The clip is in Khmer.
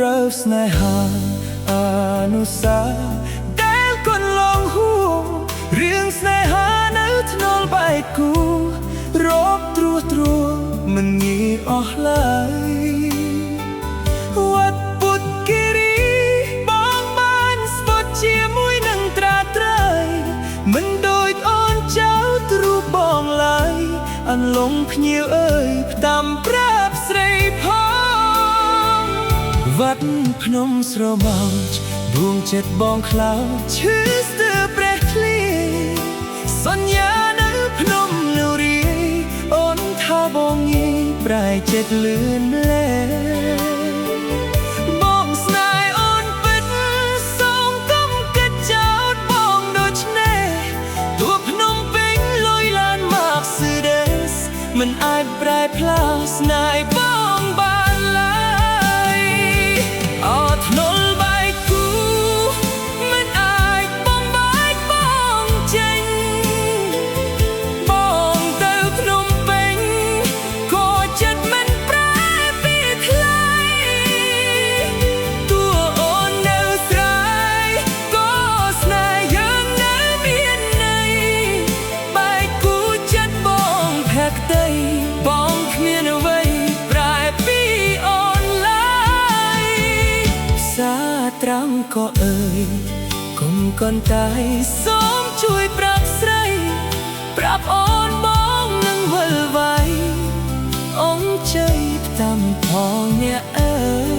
រើស្នេហាអនុសាដែលកូនឡងហួររឿងស្នេហានៅថ្នល់បែកគូរបត្រួសត្រួសមិនងាយអស់ឡើយវត្តពុទ្ធគិរីបងបានស្ពត់ជាមួយនឹងត្រាត្រៃមិនដូចអូនចៅទ្រូបងឡើយអន្លងភ្ញៀវអើយផ្ដាំប្រាប់ស្រីផងវត្តភ្នំស្រមោចដួងចិត្តបងខ្លោចឈឺស្ទើរព្រះធ្លាសន្យានៅភ្នំនរាយអូនថាបងងាយប្រែចិត្តលឿនលែបងស្នេហ៍អូនពិតសូមកុំគិតចោទបងដូច្នេះទួភ្នំពេញលុយឡានមកស៊ឺដេសមិនអាចប្រែផ្លាស់ស្នេហ៍បងបានឡើយអត់ធ្នល់បែកគូមិនអាចបំបែកបងចេញបងទៅភ្នំពេញក៏ចិត្តមិនប្រែពីថ្លៃតួអូននៅស្រែក៏ស្នេហ៍យើងនៅមានន័យបែកគូចិត្តបងផែក្តីបងគ្មានអ្វីប្រែពីអូនឡើយសាត្រាំក៏អើយកុំកន់តែសូមជួយប្រាប់ស្រីប្រាប់អូនបងនឹងវិលវៃអង្គជ័យផ្ដាំផងអ្នកអើយ